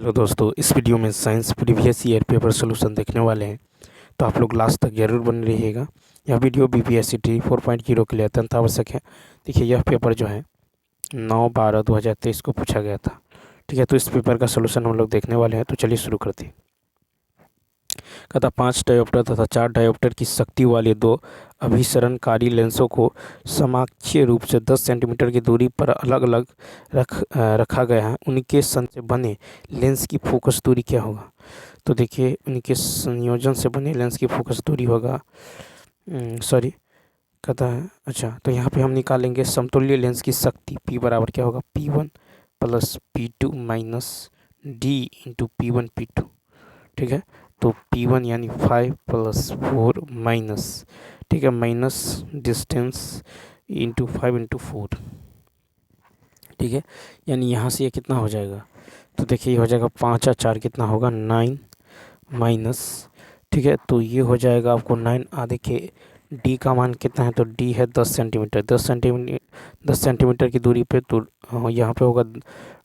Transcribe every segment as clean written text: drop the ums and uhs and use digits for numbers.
Hello दोस्तों, इस video में science previous year paper solution देखने वाले हैं। तो आप लोग लास्ट तक जरूर बने रहिएगा। यह वीडियो बीपीएससी 4.0 के लिए अत्यंत आवश्यक है। देखिए, यह पेपर जो है 9/12/2023 को पूछा गया था। ठीक है, तो इस पेपर का सोल्यूशन हम लोग देखने वाले हैं। तो चलिए शुरू करते हैं। कहता 5 डायोप्टर तथा 4 डायोप्टर की शक्ति वाले 2 अभिसरणकारी लेंसों को समाक्षीय रूप से 10 सेंटीमीटर की दूरी पर अलग अलग रखा गया है। उनके संयोजन से बने लेंस की फोकस दूरी क्या होगा? तो देखिए, उनके संयोजन से बने लेंस की फोकस दूरी होगा कहता है अच्छा, तो यहाँ पे हम निकालेंगे समतुल्य लेंस की शक्ति P बराबर क्या होगा? P1 + P2 - D into P1 P2। ठीक है, तो P1 यानी 5 + 4 माइनस, ठीक है, माइनस डिस्टेंस इंटू 5 इंटू 4। ठीक है, यानी यहाँ से ये कितना हो जाएगा? तो देखिए, ये हो जाएगा 5 और 4 कितना होगा? 9 माइनस, ठीक है, तो ये हो जाएगा आपको 9। देखिए डी का मान कितना है? तो डी है 10 सेंटीमीटर। 10 सेंटीमीटर की दूरी पे, तो यहाँ पे होगा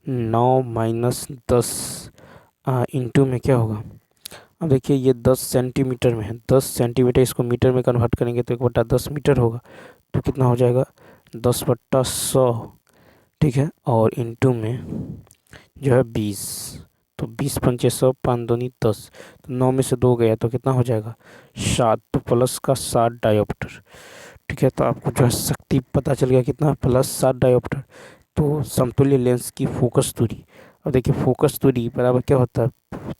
9 माइनस 10 इंटू में क्या होगा? अब देखिए, ये 10 सेंटीमीटर में है। 10 सेंटीमीटर, इसको मीटर में कन्वर्ट करेंगे तो 1/10 मीटर होगा। तो कितना हो जाएगा? 10/100। ठीक है, और इंटू में जो है 20, तो 20 पंचे 100, 5 दूनी 10, तो 9 में से 2 गया तो कितना हो जाएगा? 7। तो प्लस का 7 डायोप्टर। ठीक है, तो आपको जो है शक्ति पता चल गया कितना? +7 डायोप्टर। तो समतुल्य लेंस की फोकस दूरी, अब देखिए फोकस दूरी बराबर क्या होता है?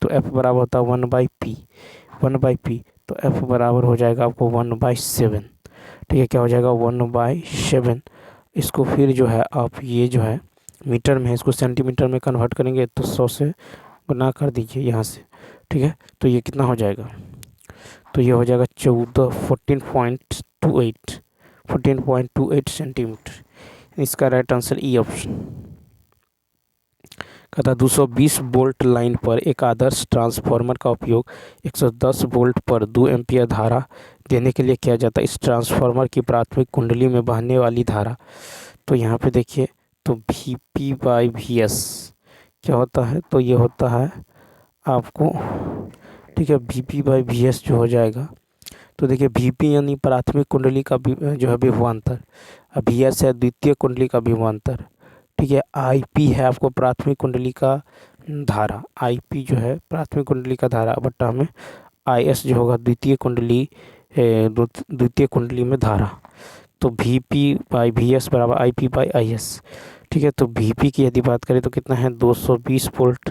तो F बराबर होता है 1/P। 1/P, तो F बराबर हो जाएगा आपको 1/7। ठीक है, क्या हो जाएगा? 1/7। इसको फिर जो है आप ये जो है मीटर में है, इसको सेंटीमीटर में कन्वर्ट करेंगे तो 100 से गुना कर दीजिए यहाँ से। ठीक है, तो ये कितना हो जाएगा? तो ये हो जाएगा 14.28 सेंटीमीटर। इसका राइट आंसर ई ऑप्शन। कहता 220 वोल्ट लाइन पर एक आदर्श ट्रांसफार्मर का उपयोग 110 वोल्ट पर 2 एम्पीयर धारा देने के लिए किया जाता है। इस ट्रांसफार्मर की प्राथमिक कुंडली में बहने वाली धारा, तो यहाँ पे देखिए, तो VP/VS क्या होता है? तो ये होता है आपको, ठीक है, VP/VS जो हो जाएगा, तो देखिए VP यानी प्राथमिक कुंडली का जो है विभवांतर, VS है द्वितीय कुंडली का विभवांतर। ठीक है, IP है आपको प्राथमिक कुंडली का धारा। IP जो है प्राथमिक कुंडली का धारा, बट्टा में IS जो होगा द्वितीय कुंडली में धारा। तो VP/VS बराबर IP/IS। ठीक है, तो VP की यदि बात करें तो कितना है? 220 वोल्ट।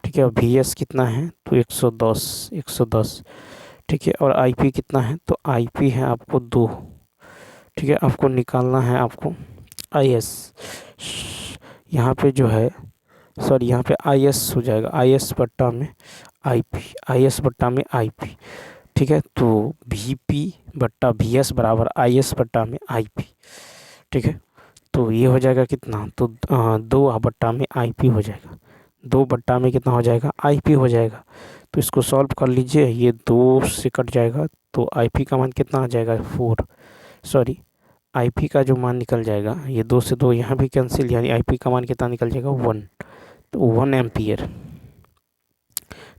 ठीक है, और VS कितना है? तो 110। ठीक है, और IP कितना है? तो IP है आपको 2। ठीक है, आपको निकालना है आपको IS। यहाँ पे जो है, सॉरी, यहाँ पे IS हो जाएगा, IS बट्टा में IP, IS बट्टा में IP। ठीक है, तो VP/VS बराबर IS बट्टा में IP। ठीक है, तो ये हो जाएगा कितना? तो 2 बट्टा में IP हो जाएगा। 2 बट्टा में कितना हो जाएगा? IP हो जाएगा। तो इसको सॉल्व कर लीजिए, ये 2 से कट जाएगा, तो IP का मान कितना आ जाएगा? 4। सॉरी, IP का जो मान निकल जाएगा, ये 2 से 2 यहाँ भी कैंसिल, यानी IP का मान कितना निकल जाएगा? 1। तो 1 एम्पियर।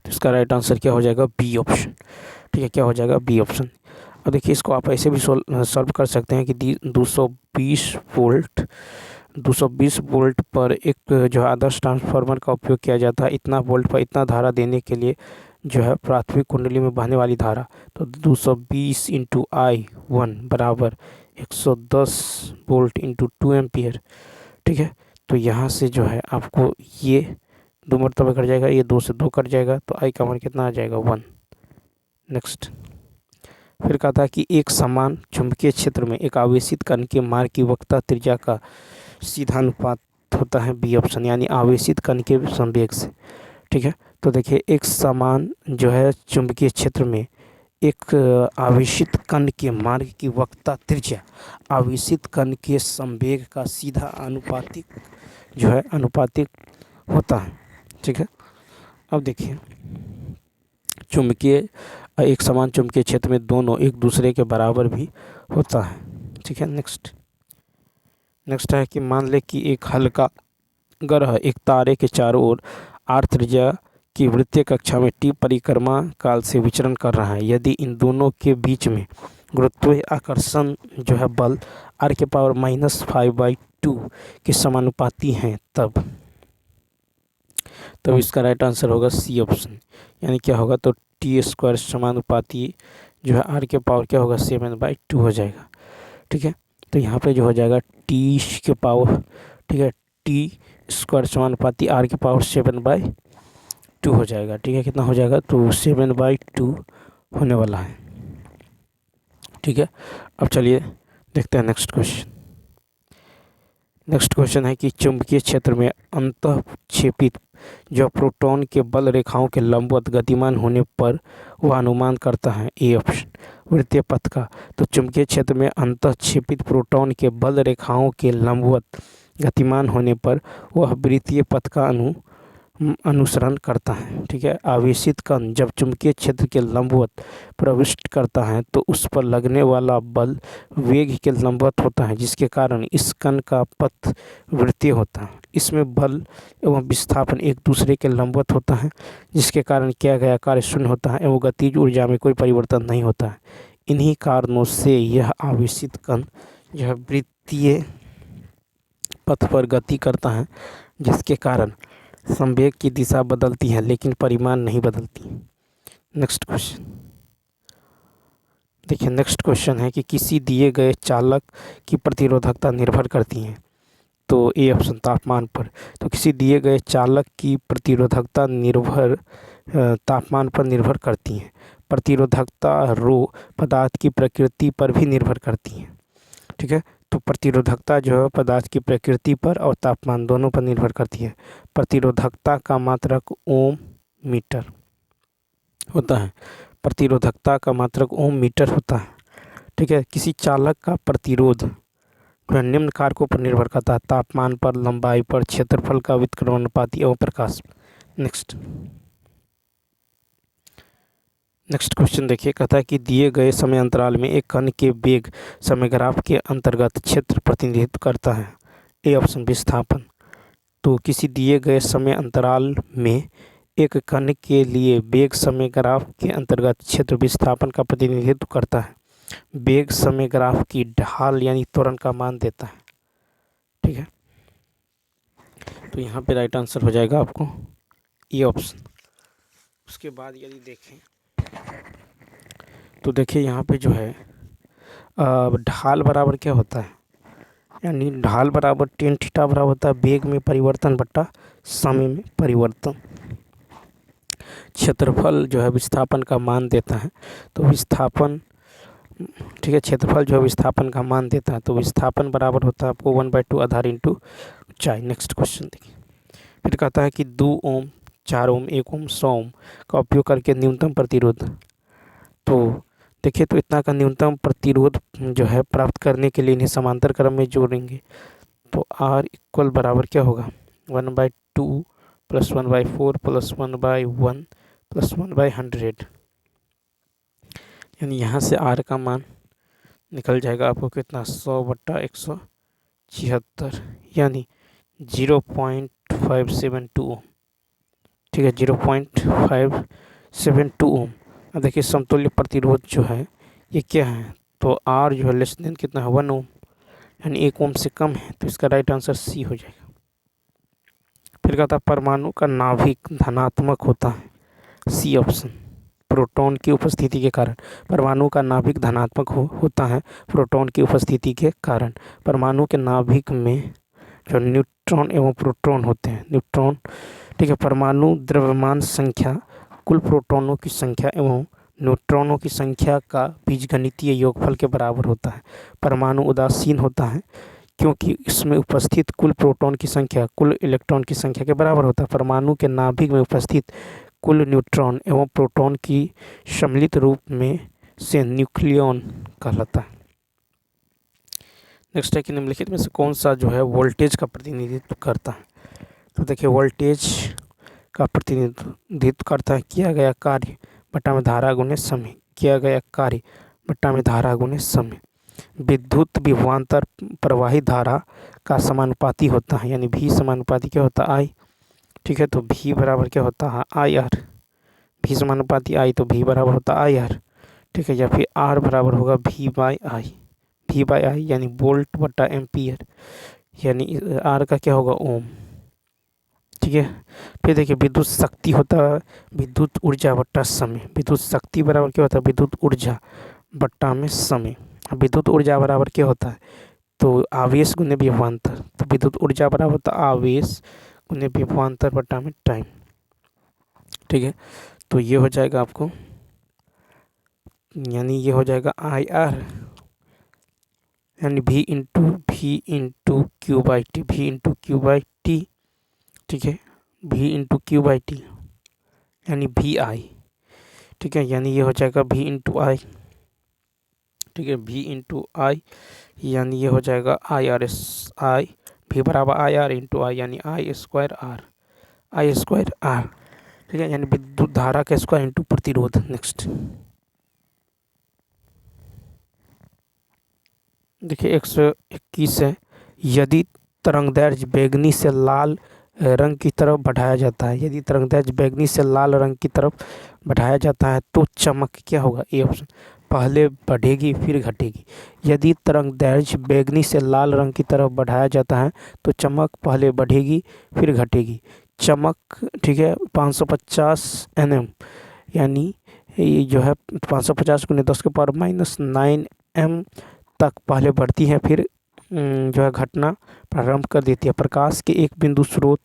तो इसका राइट आंसर क्या हो जाएगा? B option. ठीक है, क्या हो जाएगा? B option. अब देखिए, इसको आप ऐसे भी सॉल्व कर सकते हैं कि 220 वोल्ट पर एक जो है आदर्श ट्रांसफार्मर का उपयोग किया जाता है। इतना वोल्ट पर इतना धारा देने के लिए जो है प्राथमिक कुंडली में बहने वाली धारा, तो 220 इंटू I1 बराबर 110 वोल्ट इंटू 2 एम्पियर। ठीक है, तो यहाँ से जो है आपको ये 2 मरतबा कट जाएगा, ये 2 से 2 कट जाएगा, तो I का मान कितना आ जाएगा? 1। नेक्स्ट, फिर कहा था कि एक समान चुंबकीय क्षेत्र में एक आवेशित कण के मार्ग की वक्रता त्रिज्या का सीधा अनुपात होता है। बी ऑप्शन, यानी आवेशित कण के संवेग से। ठीक है, तो देखिए, एक समान जो है चुंबकीय क्षेत्र में एक आवेशित कण के मार्ग की वक्रता त्रिज्या आवेशित कण के संवेग का सीधा अनुपातिक होता है। ठीक है, अब देखिए, एक समान चुंबकीय क्षेत्र में दोनों एक दूसरे के बराबर भी होता है। ठीक है, नेक्स्ट है कि मान ले कि एक हल्का ग्रह एक तारे के चारों ओर आर त्रिज्या की वृत्तीय कक्षा में टी परिक्रमा काल से विचरण कर रहा है। यदि इन दोनों के बीच में गुरुत्वीय आकर्षण जो है बल आर के पावर -5/2 के समानुपाती हैं तब इसका राइट आंसर होगा सी ऑप्शन। यानी क्या होगा, तो टी स्क्वायर समानुपाती जो है आर के पावर क्या होगा 7/2 हो जाएगा। ठीक है, तो यहाँ पे जो हो जाएगा टी के पावर, ठीक है, टी स्क्वायर समानुपाती आर के पावर 7/2 हो जाएगा। ठीक है, कितना हो जाएगा, तो 7/2 होने वाला है। ठीक है, अब चलिए देखते हैं नेक्स्ट क्वेश्चन। नेक्स्ट क्वेश्चन है कि चुंबकीय क्षेत्र में अंतःक्षेपित जो प्रोटॉन के बल रेखाओं के लंबवत गतिमान होने पर वह अनुमान करता है। ए ऑप्शन वृत्तीय पथ का। तो चुंबकीय क्षेत्र में अंतःक्षेपित प्रोटॉन के बल रेखाओं के लंबवत गतिमान होने पर वह वृत्तीय पथ का अनुसरण करता है। ठीक है, आवेशित कण जब चुंबकीय क्षेत्र के लंबवत प्रविष्ट करता है तो उस पर लगने वाला बल वेग के लंबवत होता है, जिसके कारण इस कण का पथ वृत्तीय होता है। इसमें बल एवं विस्थापन एक दूसरे के लंबवत होता है, जिसके कारण किया गया कार्य शून्य होता है एवं गतिज ऊर्जा में कोई परिवर्तन नहीं होता है। इन्हीं कारणों से यह आवेशित कण यह वृत्तीय पथ पर गति करता है, जिसके कारण संवेग की दिशा बदलती है लेकिन परिमाण नहीं बदलती। नेक्स्ट क्वेश्चन देखिए, नेक्स्ट क्वेश्चन है कि किसी दिए गए चालक की प्रतिरोधकता निर्भर करती है। तो ए ऑप्शन तापमान पर। तो किसी दिए गए चालक की प्रतिरोधकता तापमान पर निर्भर करती है। प्रतिरोधकता रो पदार्थ की प्रकृति पर भी निर्भर करती है। ठीक है, तो प्रतिरोधकता जो है पदार्थ की प्रकृति पर और तापमान दोनों पर निर्भर करती है। प्रतिरोधकता का मात्रक ओम मीटर होता है। प्रतिरोधकता का मात्रक ओम मीटर होता है। ठीक है, किसी चालक का प्रतिरोध निम्न कारकों पर निर्भर करता है: तापमान पर, लंबाई पर, क्षेत्रफल का व्युत्क्रमानुपाती एवं प्रकाश। नेक्स्ट क्वेश्चन देखिए, कहता है कि दिए गए समय अंतराल में एक कण के वेग समय ग्राफ के अंतर्गत क्षेत्र प्रतिनिधित्व करता है। ए ऑप्शन विस्थापन। तो किसी दिए गए समय अंतराल में एक कण के लिए वेग समय ग्राफ के अंतर्गत क्षेत्र विस्थापन का प्रतिनिधित्व करता है। वेग समय ग्राफ की ढाल यानी त्वरण का मान देता है। ठीक है, तो यहाँ पे राइट आंसर हो जाएगा आपको ए ऑप्शन। उसके बाद यदि देखें तो देखिए यहाँ पे जो है ढाल बराबर क्या होता है, यानी ढाल बराबर tan थीटा बराबर होता है वेग में परिवर्तन बट्टा समय में परिवर्तन। क्षेत्रफल जो है विस्थापन का मान देता है, तो विस्थापन, ठीक है, क्षेत्रफल जो है विस्थापन का मान देता है, तो विस्थापन बराबर होता है आपको 1/2 आधार इंटू ऊंचाई। नेक्स्ट क्वेश्चन देखिए, फिर कहता है कि 2 ओम, 4 ओम, 1 ओम, 100 ओम का उपयोग करके न्यूनतम प्रतिरोध। तो देखिए, तो इतना का न्यूनतम प्रतिरोध जो है प्राप्त करने के लिए इन्हें समांतर क्रम में जोड़ेंगे। तो R इक्वल बराबर क्या होगा 1/2 + 1/4 + 1/1 + 1/100। यानी यहाँ से R का मान निकल जाएगा आपको कितना 100/176 यानी 0.572 ओम। ठीक है, 0.572 ओम। अब देखिए समतुल्य प्रतिरोध जो है ये क्या है, तो R जो है लेस देन कितना है 1 ओम, यानी 1 ओम से कम है, तो इसका राइट आंसर सी हो जाएगा। फिर कहता है परमाणु का नाभिक धनात्मक होता है। सी ऑप्शन प्रोटॉन की उपस्थिति के कारण। परमाणु का नाभिक धनात्मक होता है प्रोटॉन की उपस्थिति के कारण। परमाणु के नाभिक में जो न्यूट्रॉन एवं प्रोटॉन होते हैं, न्यूट्रॉन, ठीक है, परमाणु द्रव्यमान संख्या कुल प्रोटॉनों की संख्या एवं न्यूट्रॉनों की संख्या का बीजगणितीय योगफल के बराबर होता है। परमाणु उदासीन होता है क्योंकि इसमें उपस्थित कुल प्रोटॉन की संख्या कुल इलेक्ट्रॉन की संख्या के बराबर होता है। परमाणु के नाभिक में उपस्थित कुल न्यूट्रॉन एवं प्रोटॉन की सम्मिलित रूप में से न्यूक्लियॉन कहलाता है। नेक्स्ट है कि निम्नलिखित में से कौन सा जो है वोल्टेज का प्रतिनिधित्व करता है। तो देखिए वोल्टेज का प्रतिनिधित्व करता है किया गया कार्य बटा में धारा गुणे समय, किया गया कार्य बटा में धारा गुणे समय। विद्युत विभवांतर प्रवाही धारा का समानुपाती होता है, यानी V समानुपाती क्या होता है I। ठीक है। तो भी बराबर क्या होता है आई आर, भी समानुपाती आई तो भी बराबर होता है आई आर, ठीक है। या फिर आर बराबर होगा भी बाई आई, भी बाई आई यानी वोल्ट बटा एम्पियर, यानी आर का क्या होगा ओम, ठीक है। फिर देखिए विद्युत शक्ति होता है विद्युत ऊर्जा बट्टा समय, विद्युत शक्ति बराबर क्या होता है विद्युत ऊर्जा बट्टा में समय। विद्युत ऊर्जा बराबर क्या होता है तो आवेश गुने विभवांतर, तो विद्युत ऊर्जा बराबर होता है आवेश गुने विभवांतर बट्टा में टाइम, ठीक है। तो ये हो जाएगा आपको, यानी ये हो जाएगा आई आर यानी भी इंटू क्यू बाई टी, भी इंटू क्यू बाई टी, ठीक है। भी इंटू क्यू बाई टी यानी भी आई, ठीक है। यानी ये हो जाएगा भी इंटू आई, ठीक है। भी इंटू आई यानी ये हो जाएगा आई आर एस, आई भी बराबर आई आर इंटू आई यानी I square R, I square R, ठीक है। यानी विद्युत धारा का स्क्वायर इंटू प्रतिरोध। नेक्स्ट देखिए 121 है, यदि तरंगदैर्घ्य बैंगनी से लाल रंग की तरफ बढ़ाया जाता है, यदि तरंगदैर्घ्य बैंगनी से लाल रंग की तरफ बढ़ाया जाता है तो चमक क्या होगा, ए ऑप्शन पहले बढ़ेगी फिर घटेगी। यदि तरंगदैर्घ्य बैंगनी से लाल रंग की तरफ बढ़ाया जाता है तो चमक पहले बढ़ेगी फिर घटेगी। चमक, ठीक है, 550 nm यानी ये जो है 550 × 10⁻⁹ m तक पहले बढ़ती है फिर जो है घटना प्रारंभ कर देती है। प्रकाश के एक बिंदु स्रोत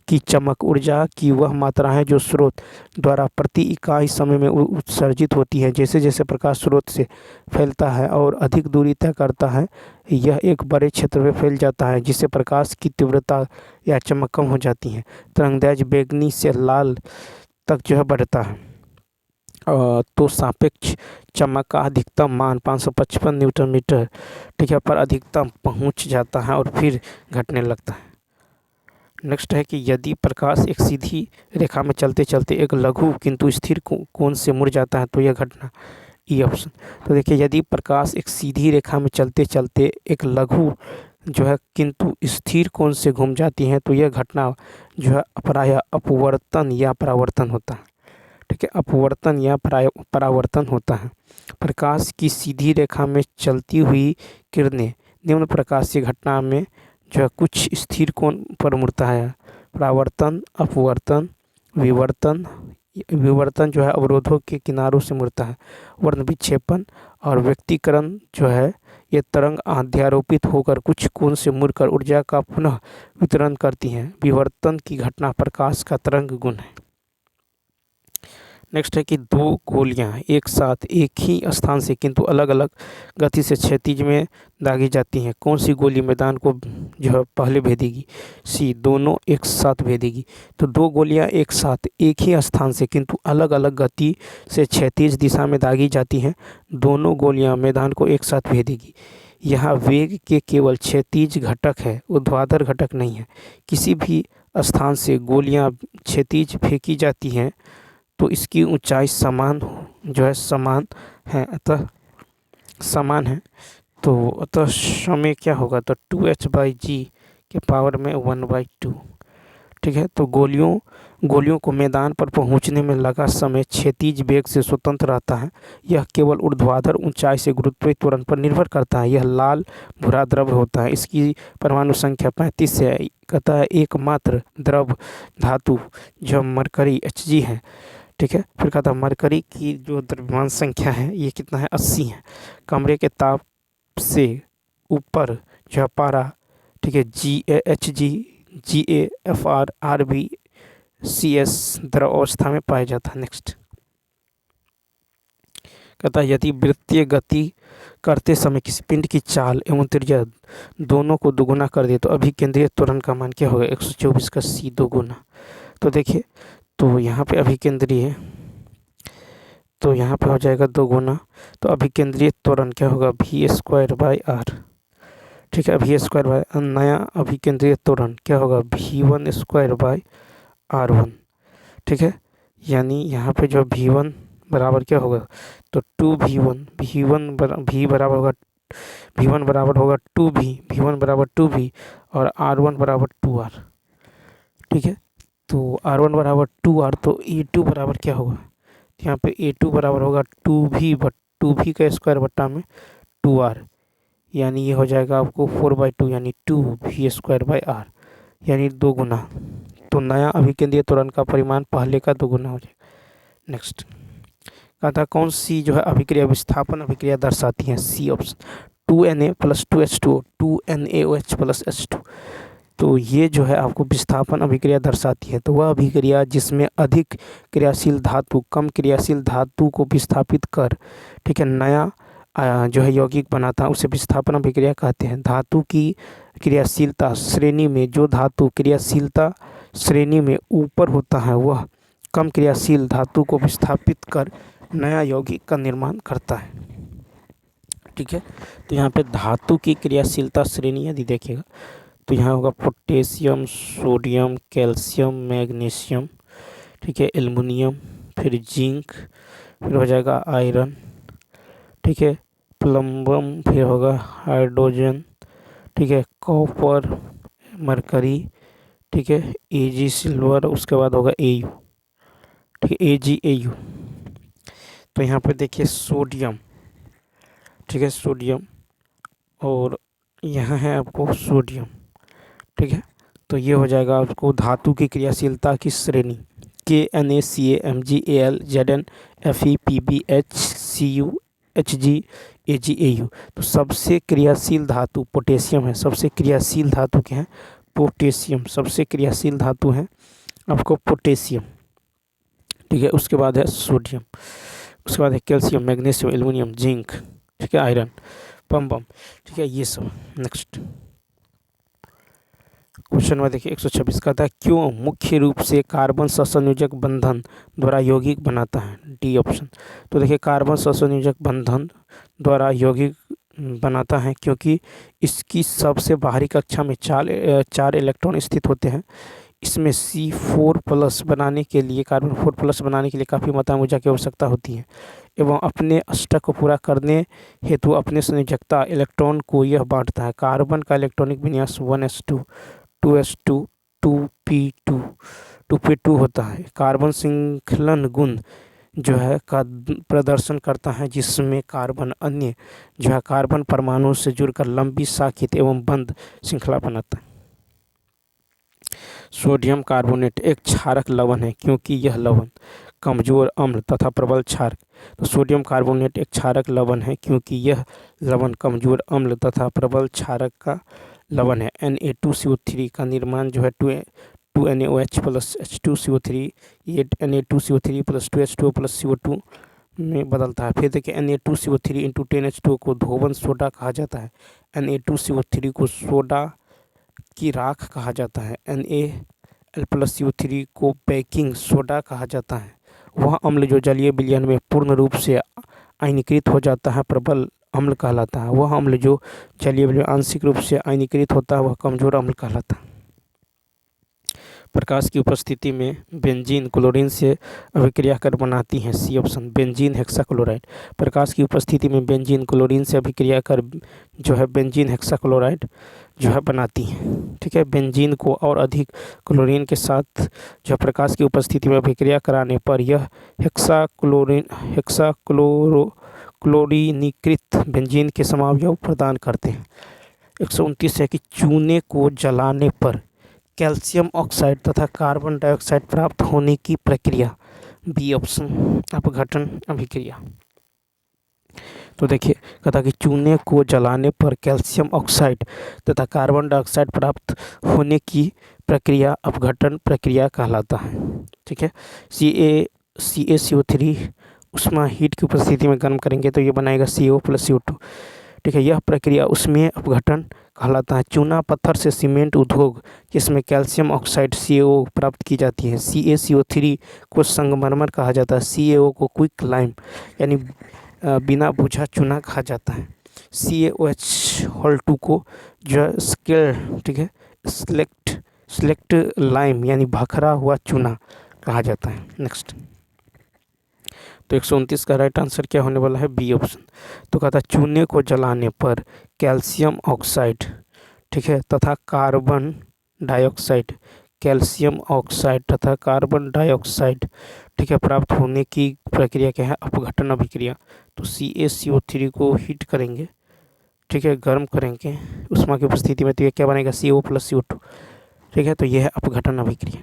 की चमक ऊर्जा की वह मात्रा है जो स्रोत द्वारा प्रति इकाई समय में उत्सर्जित होती है। जैसे जैसे प्रकाश स्रोत से फैलता है और अधिक दूरी तय करता है यह एक बड़े क्षेत्र में फैल जाता है जिससे प्रकाश की तीव्रता या चमक कम हो जाती है। तरंगदैर्घ्य बैंगनी से लाल तक जो है बढ़ता है तो सापेक्ष चमक का अधिकतम मान 555 न्यूटन मीटर, ठीक है, पर अधिकतम पहुंच जाता है और फिर घटने लगता है। नेक्स्ट है कि यदि प्रकाश एक सीधी रेखा में चलते चलते एक लघु किंतु स्थिर कोण से मुड़ जाता है तो यह घटना, ई ऑप्शन। तो देखिए यदि प्रकाश एक सीधी रेखा में चलते चलते एक लघु जो है किंतु स्थिर कोण से घूम जाती है तो यह घटना जो है प्रायः अपवर्तन या परावर्तन होता है, ठीक है, अपवर्तन या परावर्तन होता है। प्रकाश की सीधी रेखा में चलती हुई किरणें निम्न प्रकाशीय घटना में जो है कुछ स्थिर कोण पर मुड़ता है। परावर्तन, अपवर्तन, विवर्तन, विवर्तन जो है अवरोधों के किनारों से मुड़ता है। वर्ण विक्षेपण और व्यक्तीकरण जो है ये तरंग अध्यारोपित होकर कुछ कोण से मुड़कर ऊर्जा का पुनः वितरण करती हैं। विवर्तन की घटना प्रकाश का तरंग गुण है। नेक्स्ट है कि दो गोलियां एक साथ एक ही स्थान से किंतु अलग अलग गति से क्षैतिज में दागी जाती हैं, कौन सी गोली मैदान को जो है पहले भेदेगी, सी दोनों एक साथ भेदेगी। तो दो गोलियां एक साथ एक ही स्थान से किंतु अलग अलग गति से क्षैतिज दिशा में दागी जाती हैं, दोनों गोलियां मैदान को एक साथ भेदेगी। यहाँ वेग के केवल क्षैतिज घटक है, ऊर्ध्वाधर घटक नहीं है। किसी भी स्थान से गोलियां क्षैतिज फेंकी जाती हैं तो इसकी ऊंचाई समान जो है समान है, अतः समान है, तो अतः समय क्या होगा तो 2h/g के पावर में 1/2, ठीक है। तो गोलियों को मैदान पर पहुंचने में लगा समय क्षैतिज वेग से स्वतंत्र रहता है। यह केवल ऊर्ध्वाधर ऊंचाई से गुरुत्वीय त्वरण पर निर्भर करता है। यह लाल भूरा द्रव्य होता है। इसकी परमाणु संख्या 35 है। कहता है एकमात्र द्रव धातु जो मरकरी Hg है, ठीक है। फिर कहता है मरकरी की जो द्रव्यमान संख्या है ये कितना है 80 है। कमरे के ताप से ऊपर जो पारा, ठीक है, Hg GaFr Rb Cs द्रव अवस्था में पाया जाता है। नेक्स्ट कहता है यदि वृत्तीय गति करते समय किसी पिंड की चाल एवं त्रिज्या दोनों को दोगुना कर दे तो अभिकेंद्रीय त्वरण का मान क्या होगा 124 का C दोगुना। तो देखिए तो यहाँ पे अभिकेंद्रीय, तो यहाँ पे हो जाएगा दोगुना, तो अभिकेंद्रीय त्वरण क्या होगा v²/r, ठीक है, v²/r। नया अभिकेंद्रीय त्वरण क्या होगा v1² ठीक है। यानी यहाँ पे जो v1 बराबर क्या होगा तो 2v1, v बराबर होगा v1 बराबर होगा 2v, v1 बराबर 2v और r1 बराबर 2r, ठीक है। तो R1 बराबर 2R, तो A2 बराबर क्या होगा, यहाँ पे A2 बराबर होगा 2V का स्क्वायर बट्टा में 2R, यानी ये हो जाएगा आपको 4/2 यानी 2V²/R, यानी 2 गुना। तो नया अभिकेंद्रीय त्वरण का परिमाण पहले का 2 गुना हो जाएगा। नेक्स्ट कहा था कौन सी जो है अभिक्रिया विस्थापन अभिक्रिया दर्शाती है, C option 2Na + 2H2O 2NaOH + H2। तो ये जो है आपको विस्थापन अभिक्रिया दर्शाती है। तो वह अभिक्रिया जिसमें अधिक क्रियाशील धातु कम क्रियाशील धातु को विस्थापित कर, ठीक है, नया जो है यौगिक बनाता है उसे विस्थापन अभिक्रिया कहते हैं। धातु की क्रियाशीलता श्रेणी में जो धातु क्रियाशीलता श्रेणी में ऊपर होता है वह कम क्रियाशील धातु को विस्थापित कर नया यौगिक का निर्माण करता है। ठीक है, तो यहाँ पे धातु की क्रियाशीलता श्रेणी यदि देखिएगा तो यहाँ होगा पोटेशियम, सोडियम, कैल्शियम, मैग्नीशियम, ठीक है, एल्युमिनियम, फिर जिंक, फिर हो जाएगा आयरन, ठीक है, प्लम्बम, फिर होगा हाइड्रोजन, ठीक है, कॉपर, मरकरी, ठीक है, Ag सिल्वर, उसके बाद होगा Au, ठीक है, AgAu। तो यहाँ पे देखिए सोडियम, ठीक है, सोडियम, और यहाँ है आपको सोडियम, ठीक है। तो ये हो जाएगा आपको धातु की क्रियाशीलता की श्रेणी KNaCaMgAl Zn Fe Pb HCu Hg AgAu। तो सबसे क्रियाशील धातु पोटेशियम है, सबसे क्रियाशील धातु क्या है, पोटेशियम, सबसे क्रियाशील धातु है आपको पोटेशियम, ठीक है। उसके बाद है सोडियम, उसके बाद है कैल्शियम, मैग्नीशियम, एल्युमिनियम, जिंक, ठीक है, आयरन, पम्बम, ठीक है, ये सब। नेक्स्ट क्वेश्चन में देखिए 126 का था क्यों मुख्य रूप से कार्बन सहसंयोजक बंधन द्वारा यौगिक बनाता है, डी ऑप्शन। तो देखिए कार्बन सहसंयोजक बंधन द्वारा यौगिक बनाता है क्योंकि इसकी सबसे बाहरी कक्षा में चार इलेक्ट्रॉन स्थित होते हैं। इसमें C4+ बनाने के लिए, कार्बन 4+ बनाने के लिए काफ़ी मात्रा में ऊर्जा की आवश्यकता होती है एवं अपने अष्टक को पूरा करने हेतु अपने संयोजकता इलेक्ट्रॉन को यह बांटता है। कार्बन का इलेक्ट्रॉनिक विन्यास 1s2 2s2 2p2 2p2 होता है। कार्बन श्रृंखलन गुण जो है का प्रदर्शन करता है जिसमें कार्बन अन्य जो है कार्बन परमाणु से जुड़कर लंबी शाखित एवं बंद श्रृंखला बनाता है। सोडियम कार्बोनेट एक क्षारक लवण है क्योंकि यह लवण कमजोर अम्ल तथा प्रबल क्षारक। तो सोडियम कार्बोनेट एक क्षारक लवण है क्योंकि यह लवण कमजोर अम्ल तथा प्रबल क्षारक का लवण है। Na2CO3 का निर्माण जो है 2NaOH + H2CO3 ये Na2CO3 + 2H2O + CO2 में बदलता है। फिर देखिए Na2CO3 × 10H2O को धोवन सोडा कहा जाता है। Na2CO3 को सोडा की राख कहा जाता है। NaL+CO3 को बेकिंग सोडा कहा जाता है। वह अम्ल जो जलीय विलयन में पूर्ण रूप से आयनीकृत हो जाता है प्रबल अम्ल कहलाता है। वह अम्ल जो जलीय विलयन आंशिक रूप से आयनीकृत होता है वह कमजोर अम्ल कहलाता है। प्रकाश की उपस्थिति में बेंजीन क्लोरीन से अभिक्रिया कर बनाती हैं, सी ऑप्शन बेंजीन हेक्साक्लोराइड। प्रकाश की उपस्थिति में बेंजीन क्लोरीन से अभिक्रिया कर जो है बेंजीन हेक्साक्लोराइड जो है बनाती हैं। ठीक है, बेंजीन को और अधिक क्लोरीन के साथ जो प्रकाश की उपस्थिति में अभिक्रिया कराने पर यह क्लोरीनीकृत बेंजीन के समावयव प्रदान करते हैं। 129 है कि चूने को जलाने पर कैल्शियम ऑक्साइड तथा कार्बन डाइऑक्साइड प्राप्त होने की प्रक्रिया, बी ऑप्शन अपघटन अभिक्रिया। तो देखिए कहता कि चूने को जलाने पर कैल्शियम ऑक्साइड तथा कार्बन डाइऑक्साइड प्राप्त होने की प्रक्रिया अपघटन प्रक्रिया कहलाता है। ठीक है, CaCO3 उष्मा हीट की उपस्थिति में गर्म करेंगे तो ये बनाएगा CO + CO2। ठीक है, यह प्रक्रिया उसमें अपघटन कहलाता है। चूना पत्थर से सीमेंट उद्योग जिसमें कैल्शियम ऑक्साइड CaO प्राप्त की जाती है। CaCO3 को संगमरमर कहा जाता है। CaO को क्विक लाइम यानी बिना बुझा चूना कहा जाता है। CaOH2 को जो स्केल, ठीक है, स्लेक्ट लाइम यानी भखरा हुआ चूना कहा जाता है। नेक्स्ट, तो 129 का राइट आंसर क्या होने वाला है, बी ऑप्शन। तो कहता है चूने को जलाने पर कैल्शियम ऑक्साइड, ठीक है, तथा कार्बन डाइऑक्साइड कैल्शियम ऑक्साइड तथा कार्बन डाइऑक्साइड, ठीक है, प्राप्त होने की प्रक्रिया क्या है? अपघटन अभिक्रिया। तो CaCO3 को हीट करेंगे, ठीक है, गर्म करेंगे उष्मा की उपस्थिति में, तो ये क्या बनेगा? CO प्लस CO2, ठीक है, तो ये है अपघटन अभिक्रिया।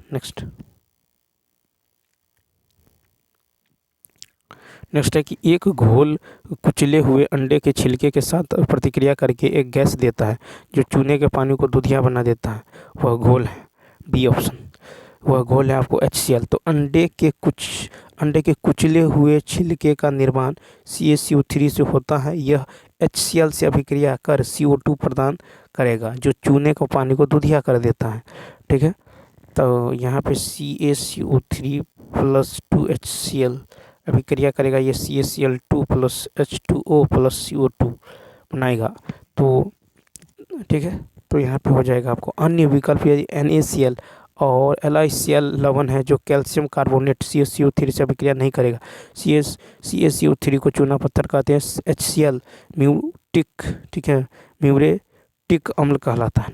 नेक्स्ट है कि एक घोल कुचले हुए अंडे के छिलके के साथ प्रतिक्रिया करके एक गैस देता है जो चूने के पानी को दूधिया बना देता है, वह घोल है, बी ऑप्शन, वह घोल है आपको HCl। तो अंडे के कुचले हुए छिलके का निर्माण CaCO3 से होता है, यह HCl से अभिक्रिया कर CO2 प्रदान करेगा जो चूने को पानी को दूधिया कर देता है, ठीक है। तो यहाँ पे CaCO3 प्लस 2HCl अभिक्रिया करेगा, ये CaCl2 plus H2O plus CO2 बनाएगा, तो ठीक है। तो यहाँ पे हो जाएगा आपको अन्य विकल्प, यदि NaCl और LiCl लवण है जो कैल्शियम कार्बोनेट CaCO3 से अभिक्रिया नहीं करेगा। CaCO3 को चूना पत्थर कहते हैं, HCl म्यूटिक, ठीक है, म्यूरेटिक अम्ल कहलाता है।